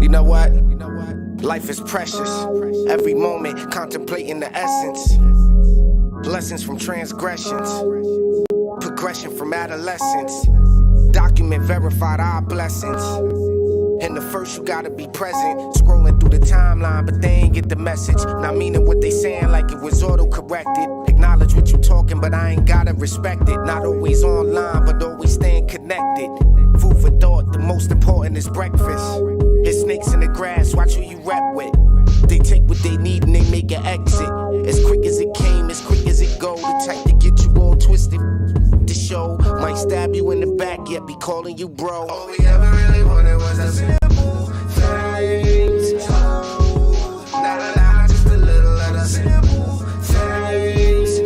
You know what? Life is precious. Every moment contemplating the essence. Lessons from transgressions. Progression from adolescence. Document verified our blessings. And the first you gotta be present. Scrolling through the timeline, but they ain't get the message. Not meaning what they saying like it was auto-corrected. Acknowledge what you talking, but I ain't gotta respect it. Not always online, but always staying connected. Food for thought, the most important is breakfast. There's snakes in the grass, watch who you rap with. They take what they need and they make an exit. As quick as it came, as quick as it go. The type to get you all twisted. The show might stab you in the back, yet be calling you bro. All we ever really wanted was a simple things. Not a lot, just a little of the simple things.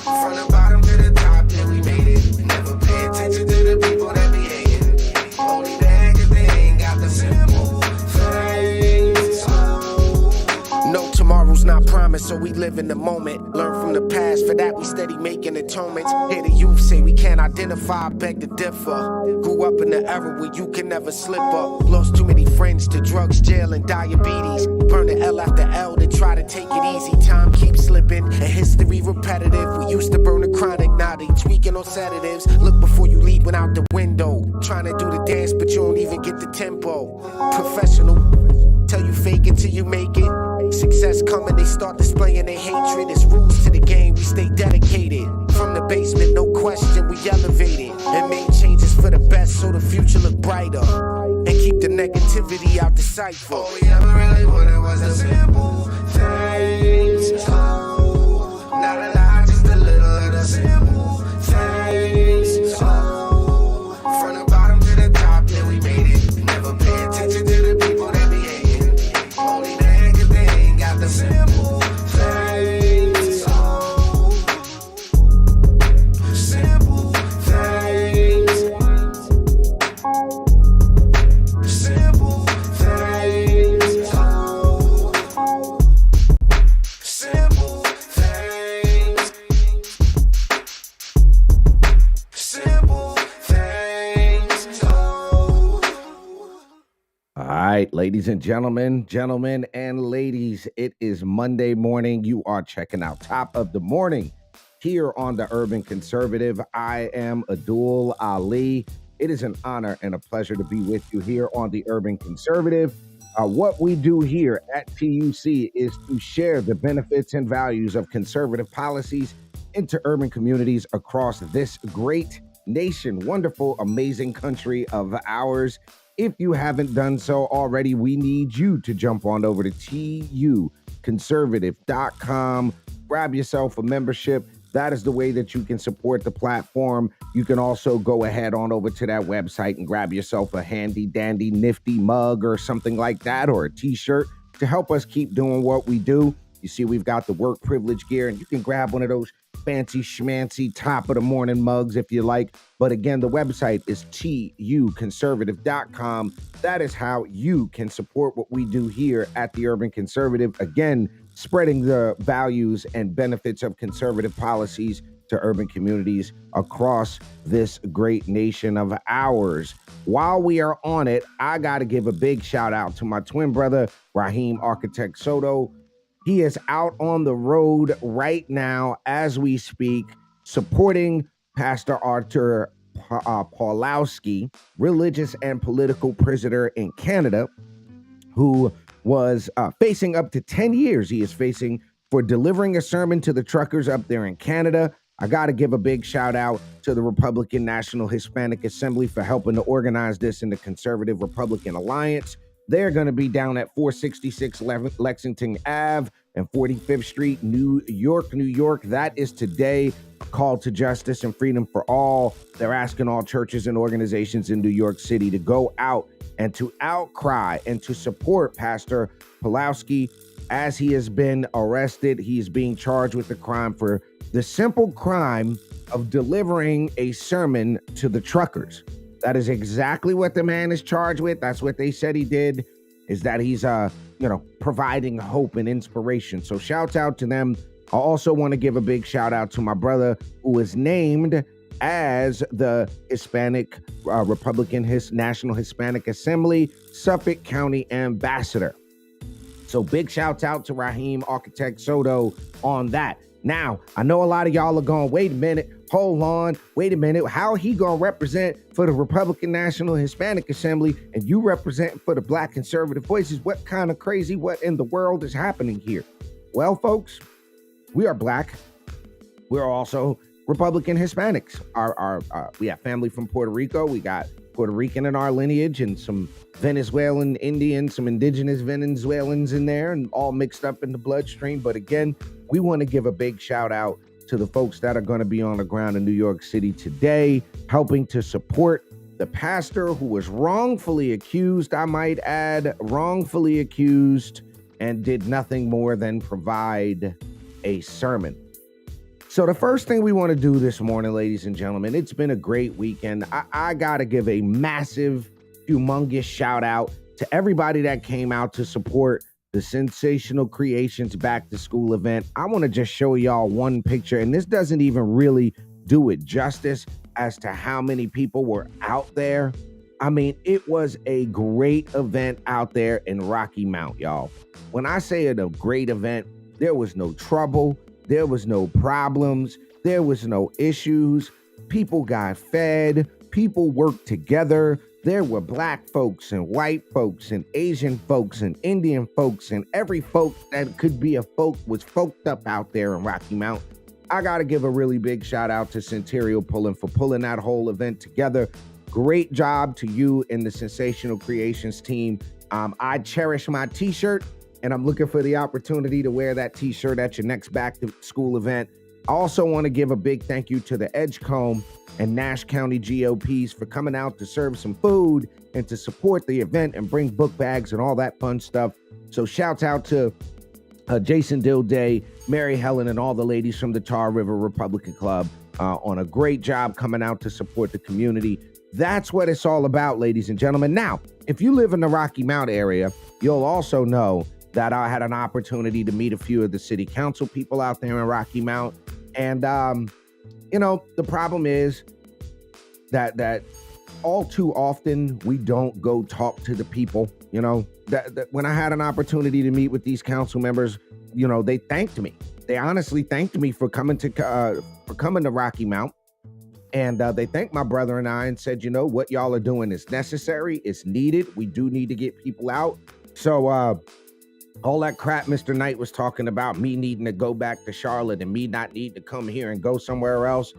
From the bottom to the top, yeah, we made it. Never pay attention to the people that be hating. Only bad cause they ain't got the simple things. No tomorrow's not promised, so we live in the moment. Learn from the past, for that we steady making atonements. Hear the youth say we can't identify, beg to differ. Grew up in the era where you can never slip up. Lost too many friends to drugs, jail, and diabetes. Burn the L after L to try to take it easy. Time keeps slipping, and history repetitive. We used to burn the chronic, now they tweaking on sedatives. Look before you leaping out the window. Trying to do the dance, but you don't even get the tempo. Professional, tell you fake it till you make it. Success coming, they start displaying their hatred. It's rules to the game, we stay dedicated. From the basement, no question, we elevated. And made changes for the best so the future look brighter. And keep the negativity out the sight for. All we ever really wanted was a simple things. Not a lot, just a little of the simple things. From the bottom to the top, yeah, we made it. Never pay attention to the people that be hating. Only bad cause they ain't got the simple things. Simple things. Simple things. Simple things. Simple things. All right, ladies and gentlemen, and ladies, it is Monday morning. You are checking out Top of the Morning here on the Urban Conservative. I am Abdul Ali. It is an honor and a pleasure to be with you here on the Urban Conservative. What we do here at TUC is to share the benefits and values of conservative policies into urban communities across this great nation, wonderful, amazing country of ours. If you haven't done so already, we need you to jump on over to tuconservative.com, grab yourself a membership. That is the way that you can support the platform. You can also go ahead on over to that website and grab yourself a handy dandy nifty mug or something like that, or a t-shirt to help us keep doing what we do. You see, we've got the work privilege gear, and you can grab one of those fancy schmancy top of the morning mugs if you like. But again, the website is tuconservative.com. That is how you can support what we do here at the Urban Conservative. Again, spreading the values and benefits of conservative policies to urban communities across this great nation of ours. While we are on it, I got to give a big shout out to my twin brother, Raheem Architect Soto. He is out on the road right now as we speak, supporting Pastor Arthur Pawlowski, religious and political prisoner in Canada, who was facing up to 10 years. He is facing for delivering a sermon to the truckers up there in Canada. I got to give a big shout out to the Republican National Hispanic Assembly for helping to organize this in the Conservative Republican Alliance. They're going to be down at 466 Lexington Ave and 45th Street, New York, New York. That is today. A call to justice and freedom for all. They're asking all churches and organizations in New York City to go out and to outcry and to support Pastor Pawlowski as he has been arrested. He is being charged with the simple crime of delivering a sermon to the truckers. That is exactly what the man is charged with. That's what they said he did, is that he's, providing hope and inspiration. So shouts out to them. I also want to give a big shout out to my brother who was named as the Hispanic Republican National Hispanic Assembly Suffolk County Ambassador. So big shouts out to Raheem Architect Soto on that. Now, I know a lot of y'all are going, wait a minute, hold on, wait a minute. How he going to represent for the Republican National Hispanic Assembly and you represent for the Black conservative voices? What kind of crazy, what in the world is happening here? Well, folks, we are Black. We're also Republican Hispanics. We have family from Puerto Rico. We got Puerto Rican in our lineage and some Venezuelan Indians, some indigenous Venezuelans in there and all mixed up in the bloodstream. But again, we want to give a big shout out to the folks that are going to be on the ground in New York City today, helping to support the pastor who was wrongfully accused, I might add, wrongfully accused, and did nothing more than provide a sermon. So the first thing we want to do this morning, ladies and gentlemen, it's been a great weekend. I got to give a massive, humongous shout out to everybody that came out to support the Sensational Creations Back to School event. I want to just show y'all one picture, and this doesn't even really do it justice as to how many people were out there. I mean, it was a great event out there in Rocky Mount, y'all. When I say it a great event, there was no trouble. There was no problems. There was no issues. People got fed. People worked together. There were Black folks and white folks and Asian folks and Indian folks and every folk that could be a folk was folked up out there in Rocky Mount. I got to give a really big shout out to Centennial Pulling for pulling that whole event together. Great job to you and the Sensational Creations team. I cherish my t-shirt and I'm looking for the opportunity to wear that t-shirt at your next back to school event. I also want to give a big thank you to the Edgecombe and Nash County GOPs for coming out to serve some food and to support the event and bring book bags and all that fun stuff. So shouts out to Jason Dilday, Mary Helen, and all the ladies from the Tar River Republican Club on a great job coming out to support the community. That's what it's all about, ladies and gentlemen. Now, if you live in the Rocky Mount area, you'll also know that I had an opportunity to meet a few of the city council people out there in Rocky Mount. And, the problem is that all too often we don't go talk to the people, that when I had an opportunity to meet with these council members, they thanked me. They honestly thanked me for coming to Rocky Mount. And they thanked my brother and I and said, what y'all are doing is necessary. It's needed. We do need to get people out. So, all that crap Mr. Knight was talking about, me needing to go back to Charlotte and me not needing to come here and go somewhere else,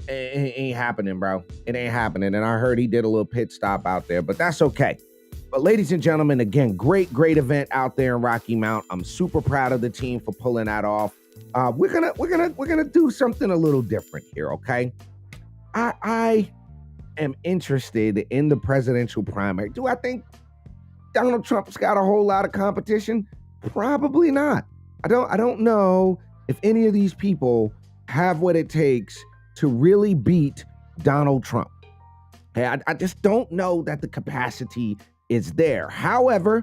it ain't happening, bro. It ain't happening. And I heard he did a little pit stop out there, but that's okay. But ladies and gentlemen, again, great event out there in Rocky Mount. I'm super proud of the team for pulling that off. We're gonna do something a little different here, okay? I am interested in the presidential primary. Do I think Donald Trump's got a whole lot of competition? Probably not. I don't know if any of these people have what it takes to really beat Donald Trump. Okay, I just don't know that the capacity is there. However,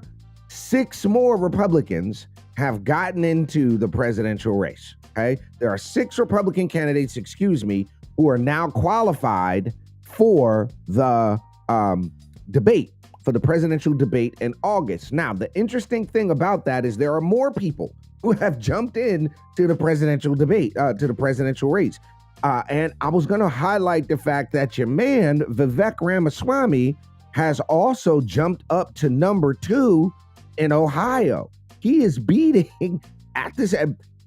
6 more Republicans have gotten into the presidential race. Okay, there are 6 Republican candidates, who are now qualified for the debate. For the presidential debate in August. Now, the interesting thing about that is there are more people who have jumped in to the presidential debate, to the presidential race. And I was going to highlight the fact that your man, Vivek Ramaswamy, has also jumped up to number 2 in Ohio. He is beating,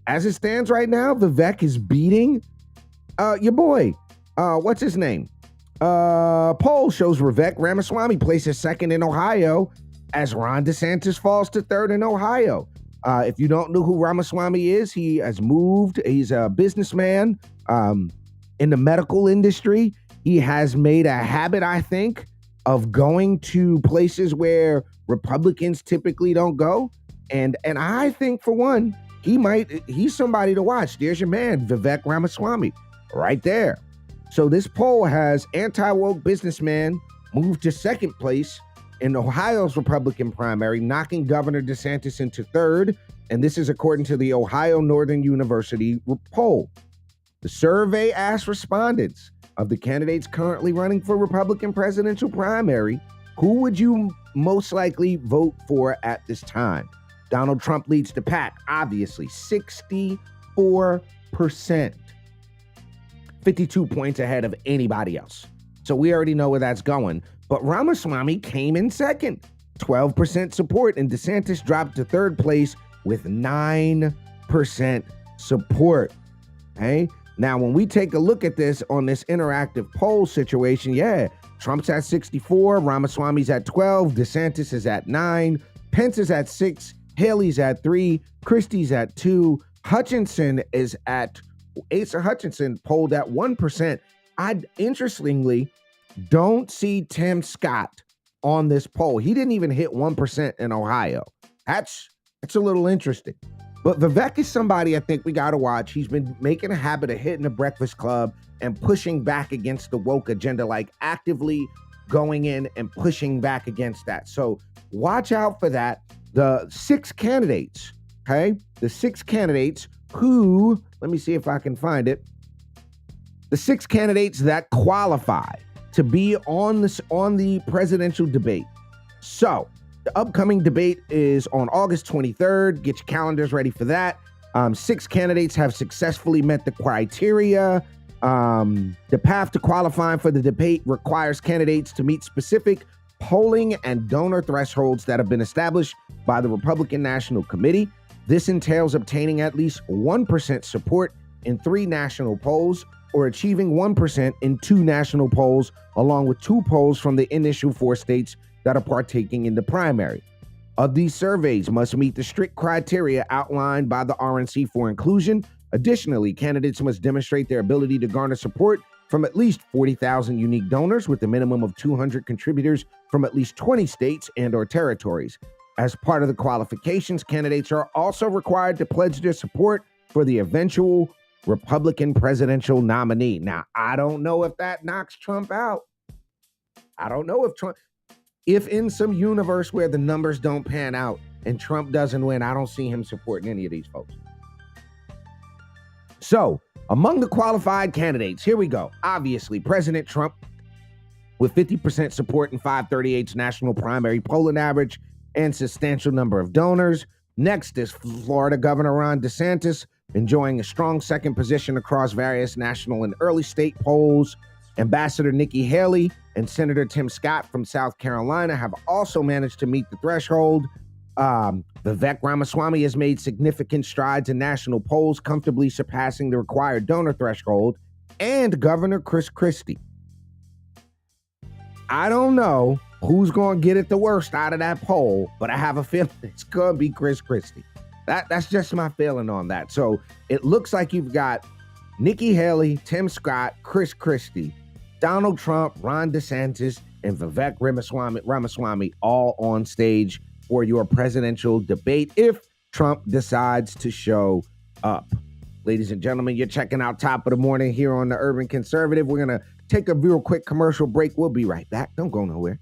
as it stands right now, Vivek is beating your boy. What's his name? Poll shows Vivek Ramaswamy places 2nd in Ohio as Ron DeSantis falls to 3rd in Ohio. If you don't know who Ramaswamy is, he has moved. He's a businessman in the medical industry. He has made a habit, I think, of going to places where Republicans typically don't go. And I think, for one, he's somebody to watch. There's your man, Vivek Ramaswamy, right there. So this poll has anti-woke businessman moved to 2nd place in Ohio's Republican primary, knocking Governor DeSantis into third, and this is according to the Ohio Northern University poll. The survey asked respondents of the candidates currently running for Republican presidential primary, who would you most likely vote for at this time? Donald Trump leads the pack, obviously, 64%. 52 points ahead of anybody else. So we already know where that's going. But Ramaswamy came in second, 12% support, and DeSantis dropped to third place with 9% support. Okay? Now, when we take a look at this on this interactive poll situation, yeah, Trump's at 64, Ramaswamy's at 12, DeSantis is at 9, Pence is at 6, Haley's at 3, Christie's at 2, Hutchinson is at, Asa Hutchinson polled at 1%. I interestingly don't see Tim Scott on this poll. He didn't even hit 1% in Ohio. That's a little interesting. But Vivek is somebody I think we got to watch. He's been making a habit of hitting the Breakfast Club and pushing back against the woke agenda, like actively going in and pushing back against that. So watch out for that. The 6 candidates, okay? The 6 candidates who, let me see if I can find it. The 6 candidates that qualify to be on the presidential debate. So the upcoming debate is on August 23rd. Get your calendars ready for that. 6 candidates have successfully met the criteria. The path to qualifying for the debate requires candidates to meet specific polling and donor thresholds that have been established by the Republican National Committee. This entails obtaining at least 1% support in 3 national polls or achieving 1% in 2 national polls, along with 2 polls from the initial 4 states that are partaking in the primary. Of these surveys must meet the strict criteria outlined by the RNC for inclusion. Additionally, candidates must demonstrate their ability to garner support from at least 40,000 unique donors with a minimum of 200 contributors from at least 20 states and/or territories. As part of the qualifications, candidates are also required to pledge their support for the eventual Republican presidential nominee. Now, I don't know if that knocks Trump out. I don't know if in some universe where the numbers don't pan out and Trump doesn't win, I don't see him supporting any of these folks. So, among the qualified candidates, here we go. Obviously, President Trump with 50% support in 538's national primary polling average and substantial number of donors. Next is Florida Governor Ron DeSantis, enjoying a strong second position across various national and early state polls. Ambassador Nikki Haley and Senator Tim Scott from South Carolina have also managed to meet the threshold. Vivek Ramaswamy has made significant strides in national polls, comfortably surpassing the required donor threshold. And Governor Chris Christie. I don't know who's going to get it the worst out of that poll, but I have a feeling it's going to be Chris Christie. That's just my feeling on that. So it looks like you've got Nikki Haley, Tim Scott, Chris Christie, Donald Trump, Ron DeSantis, and Vivek Ramaswamy all on stage for your presidential debate if Trump decides to show up. Ladies and gentlemen, you're checking out Top of the Morning here on the Urban Conservative. We're going to take a real quick commercial break. We'll be right back. Don't go nowhere.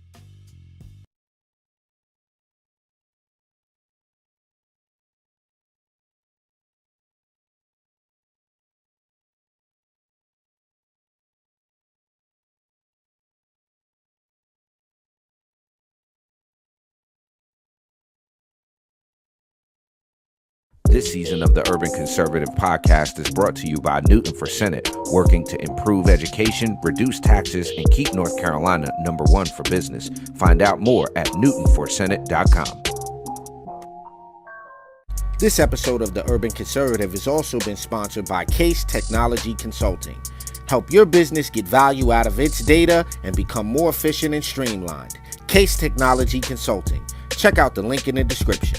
This season of the Urban Conservative Podcast is brought to you by Newton for Senate, working to improve education, reduce taxes, and keep North Carolina #1 for business. Find out more at newtonforsenate.com. This episode of the Urban Conservative has also been sponsored by Case Technology Consulting. Help your business get value out of its data and become more efficient and streamlined. Case Technology Consulting. Check out the link in the description.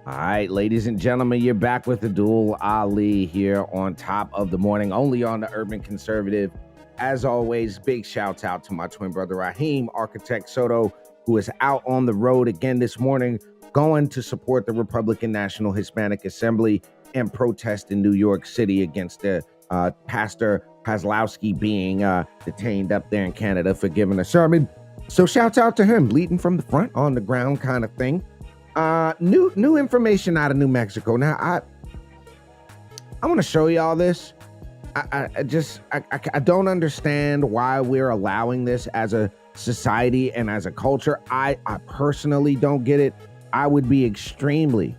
All right, ladies and gentlemen, you're back with Abdul Ali here on Top of the Morning, only on the Urban Conservative. As always, big shouts out to my twin brother Raheem, Architect Soto, who is out on the road again this morning, going to support the Republican National Hispanic Assembly and protest in New York City against the Pastor Kozlowski being detained up there in Canada for giving a sermon. So shouts out to him, leading from the front, on the ground kind of thing. New information out of New Mexico. Now, I want to show y'all this. I don't understand why we're allowing this as a society and as a culture. I personally don't get it. I would be extremely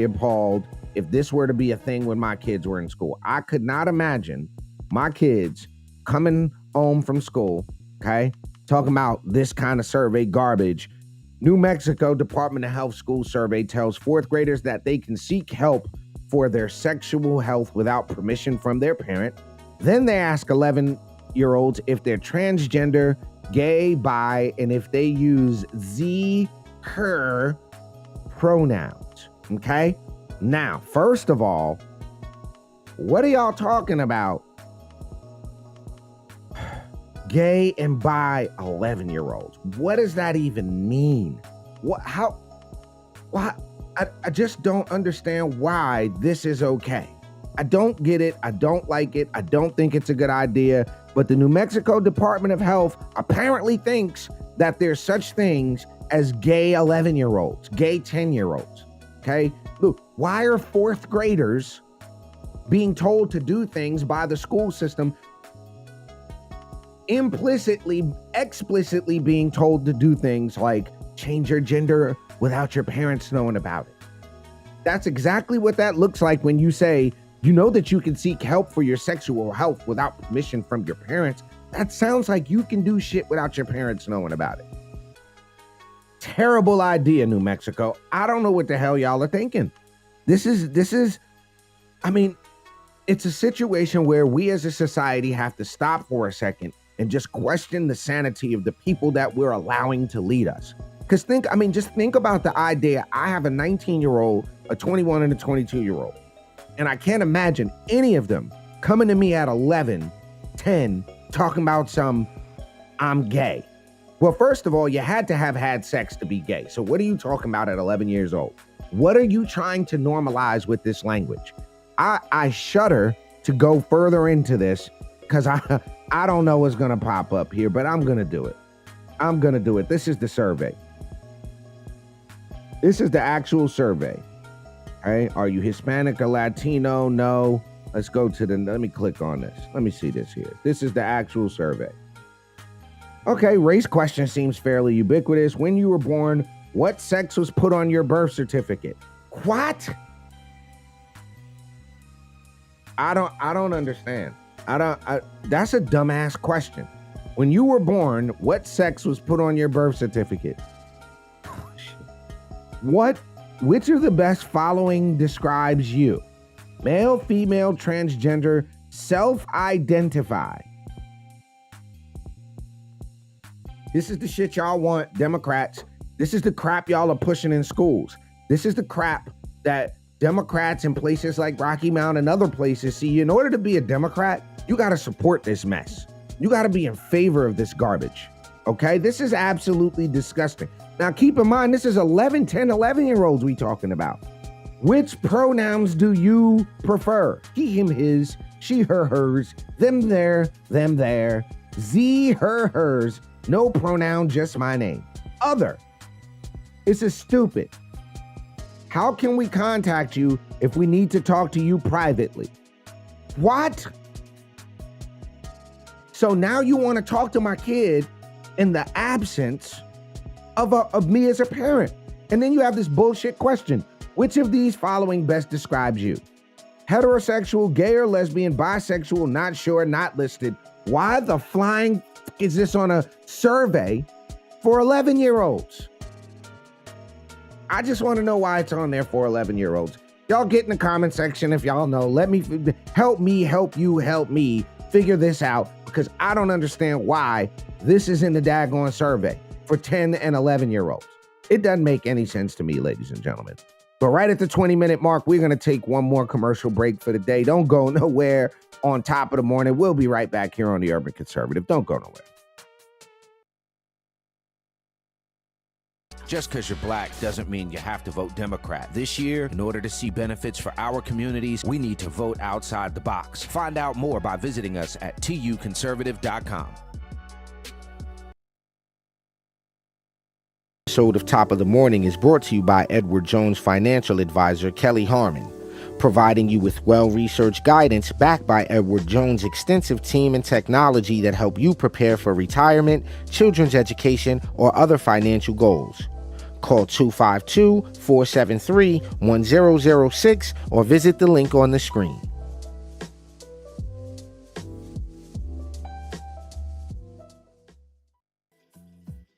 appalled if this were to be a thing when my kids were in school. I could not imagine my kids coming home from school, okay, talking about this kind of survey garbage. New Mexico Department of Health school survey tells fourth graders that they can seek help for their sexual health without permission from their parent. Then they ask 11-year-olds if they're transgender, gay, bi, and if they use her pronouns. Okay? Now, first of all, what are y'all talking about? Gay and bi 11-year-olds. What does that even mean? I just don't understand why this is okay. I don't get it. I don't like it. I don't think it's a good idea. But the New Mexico Department of Health apparently thinks that there's such things as gay 11-year-olds, gay 10-year-olds. Okay? Look, why are fourth graders being told to do things by the school system, explicitly being told to do things like change your gender without your parents knowing about it? That's exactly what that looks like when you say, you know that you can seek help for your sexual health without permission from your parents. That sounds like you can do shit without your parents knowing about it. Terrible idea, New Mexico. I don't know what the hell y'all are thinking. This is, I mean, it's a situation where we as a society have to stop for a second and just question the sanity of the people that we're allowing to lead us. Because just think about the idea. I have a 19-year-old, a 21 and a 22-year-old. And I can't imagine any of them coming to me at 11, 10, talking about I'm gay. Well, first of all, you had to have had sex to be gay. So what are you talking about at 11 years old? What are you trying to normalize with this language? I shudder to go further into this because I don't know what's going to pop up here, but I'm going to do it. This is the survey. This is the actual survey. All right. Are you Hispanic or Latino? No. Let's go to let me click on this. Let me see this here. This is the actual survey. Okay. Race question seems fairly ubiquitous. When you were born, what sex was put on your birth certificate? What? I don't understand. That's a dumbass question. When you were born, what sex was put on your birth certificate? Which of the best following describes you? Male, female, transgender, self-identify. This is the shit y'all want, Democrats. This is the crap y'all are pushing in schools. This is the crap that Democrats in places like Rocky Mount and other places see. In order to be a Democrat, you got to support this mess. You got to be in favor of this garbage. Okay? This is absolutely disgusting. Now, keep in mind, this is 11, 10, 11-year-olds we talking about. Which pronouns do you prefer? He, him, his, she, her, hers, them, there, Z, her, hers, no pronoun, just my name. Other. This is stupid. How can we contact you if we need to talk to you privately? What? So now you want to talk to my kid in the absence of me as a parent. And then you have this bullshit question. Which of these following best describes you? Heterosexual, gay or lesbian, bisexual, not sure, not listed. Why the flying is this on a survey for 11-year-olds? I just want to know why it's on there for 11-year-olds. Y'all get in the comment section if y'all know. Let me help me figure this out, because I don't understand why this is in the daggone survey for 10 and 11-year-olds. It doesn't make any sense to me, ladies and gentlemen. But right at the 20-minute mark, we're going to take one more commercial break for the day. Don't go nowhere. On Top of the Morning, we'll be right back here on the Urban Conservative. Don't go nowhere. Just because you're black doesn't mean you have to vote Democrat. This year, in order to see benefits for our communities, we need to vote outside the box. Find out more by visiting us at tuconservative.com. Episode of Top of the Morning is brought to you by Edward Jones financial advisor Kelly Harmon, providing you with well-researched guidance backed by Edward Jones' extensive team and technology that help you prepare for retirement, children's education, or other financial goals. Call 252-473-1006 or visit the link on the screen.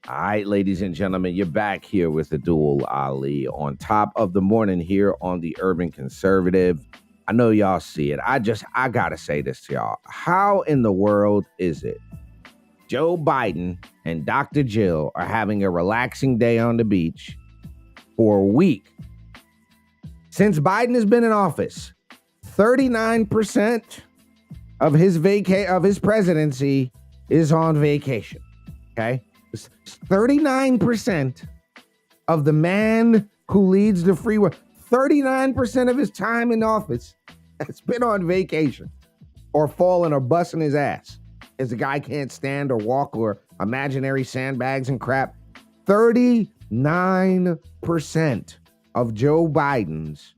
All right, ladies and gentlemen, you're back here with the Dual Ali on Top of the Morning here on the Urban Conservative. I know y'all see it. I gotta say this to y'all. How in the world is it Joe Biden and Dr. Jill are having a relaxing day on the beach for a week? Since Biden has been in office, 39% of his presidency is on vacation. Okay? 39% of the man who leads the free world, 39% of his time in office has been on vacation or falling or busting his ass as the guy can't stand or walk or imaginary sandbags and crap. 39% of Joe Biden's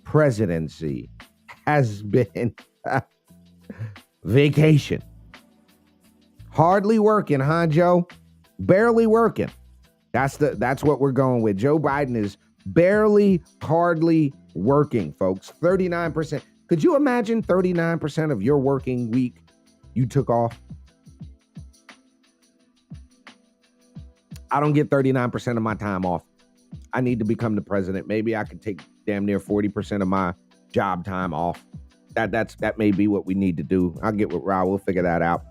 presidency has been vacation. Hardly working, huh, Joe? Barely working. That's what we're going with. Joe Biden is hardly working, folks. 39%. Could you imagine 39% of your working week you took off? I don't get 39% of my time off. I need to become the president. Maybe I could take damn near 40% of my job time off. That may be what we need to do. I'll get with Ra. We'll figure that out.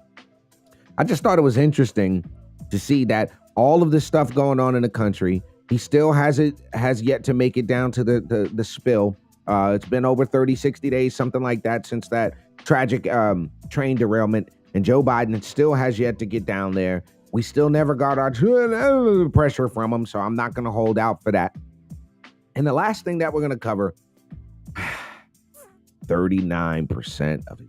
I just thought it was interesting to see that all of this stuff going on in the country, he still has yet to make it down to the spill. It's been over 30, 60 days, something like that, since that tragic train derailment. And Joe Biden still has yet to get down there. We still never got our pressure from him, so I'm not going to hold out for that. And the last thing that we're going to cover, 39% of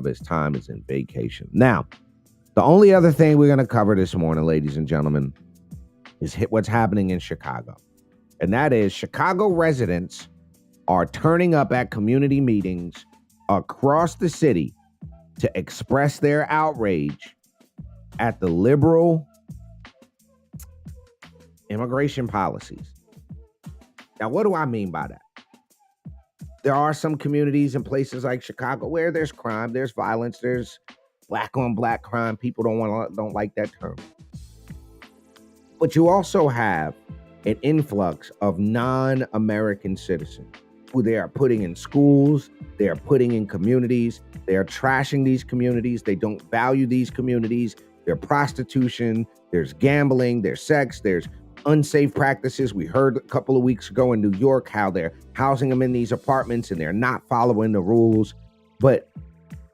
his time is in vacation. Now, the only other thing we're going to cover this morning, ladies and gentlemen, is what's happening in Chicago. And that is Chicago residents are turning up at community meetings across the city to express their outrage at the liberal immigration policies. Now, what do I mean by that? There are some communities in places like Chicago where there's crime, there's violence, there's black on black crime. People don't like that term. But you also have an influx of non-American citizens who they are putting in schools, they are putting in communities, they are trashing these communities, they don't value these communities, there's prostitution, there's gambling, there's sex, there's unsafe practices. We heard a couple of weeks ago in New York how they're housing them in these apartments and they're not following the rules. But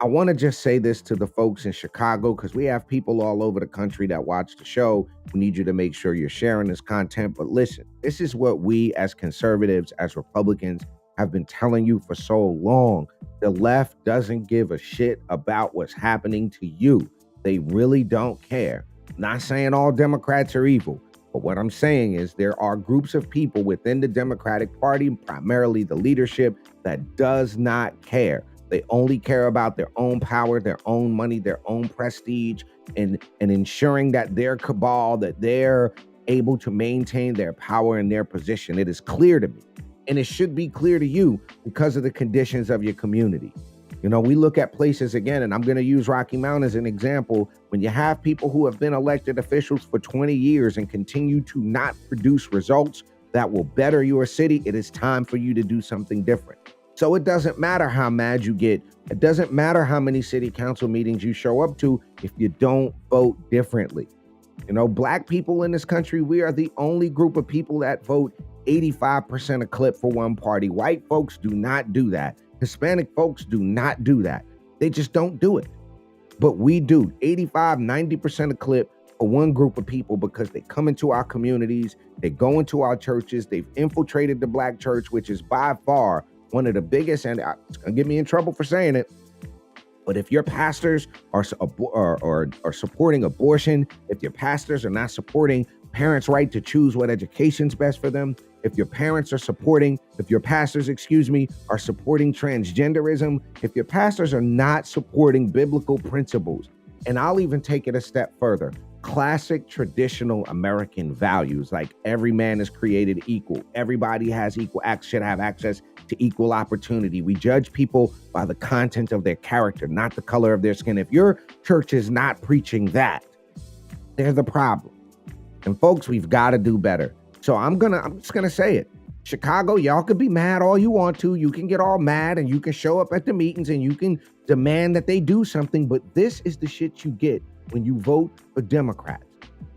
I want to just say this to the folks in Chicago, because we have people all over the country that watch the show. We need you to make sure you're sharing this content. But listen, this is what we as conservatives, as Republicans, have been telling you for so long. The left doesn't give a shit about what's happening to you. They really don't care. I'm not saying all Democrats are evil, but what I'm saying is there are groups of people within the Democratic Party, primarily the leadership, that does not care. They only care about their own power, their own money, their own prestige, and ensuring that their cabal, that they're able to maintain their power and their position. It is clear to me, and it should be clear to you because of the conditions of your community. You know, we look at places again, and I'm going to use Rocky Mount as an example. When you have people who have been elected officials for 20 years and continue to not produce results that will better your city, it is time for you to do something different. So it doesn't matter how mad you get. It doesn't matter how many city council meetings you show up to if you don't vote differently. You know, black people in this country, we are the only group of people that vote 85% a clip for one party. White folks do not do that. Hispanic folks do not do that. They just don't do it. But we do. 85, 90% a clip for one group of people because they come into our communities, they go into our churches, they've infiltrated the black church, which is by far one of the biggest, and it's going to get me in trouble for saying it, but if your pastors are supporting abortion, if your pastors are not supporting parents' right to choose what education's best for them, if your pastors, are supporting transgenderism, if your pastors are not supporting biblical principles, and I'll even take it a step further, classic traditional American values like every man is created equal, everybody has should have access to equal opportunity. We judge people by the content of their character, not the color of their skin. If your church is not preaching that, there's a problem. And folks, we've got to do better. So I'm just gonna say it. Chicago, y'all could be mad all you want to. You can get all mad and you can show up at the meetings and you can demand that they do something, but this is the shit you get when you vote for Democrats.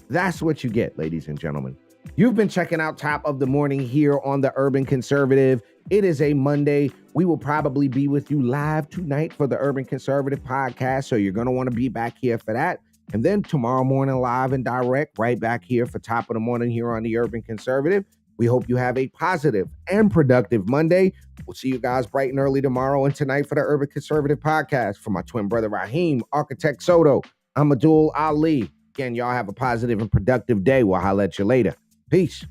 That's what you get, ladies and gentlemen. You've been checking out Top of the Morning here on the Urban Conservative. It is a Monday. We will probably be with you live tonight for the Urban Conservative podcast, so you're going to want to be back here for that. And then tomorrow morning, live and direct, right back here for Top of the Morning here on the Urban Conservative. We hope you have a positive and productive Monday. We'll see you guys bright and early tomorrow and tonight for the Urban Conservative podcast. For my twin brother, Raheem, Architect Soto, I'm Abdul Ali. Again, y'all have a positive and productive day. We'll holler at you later. Peace.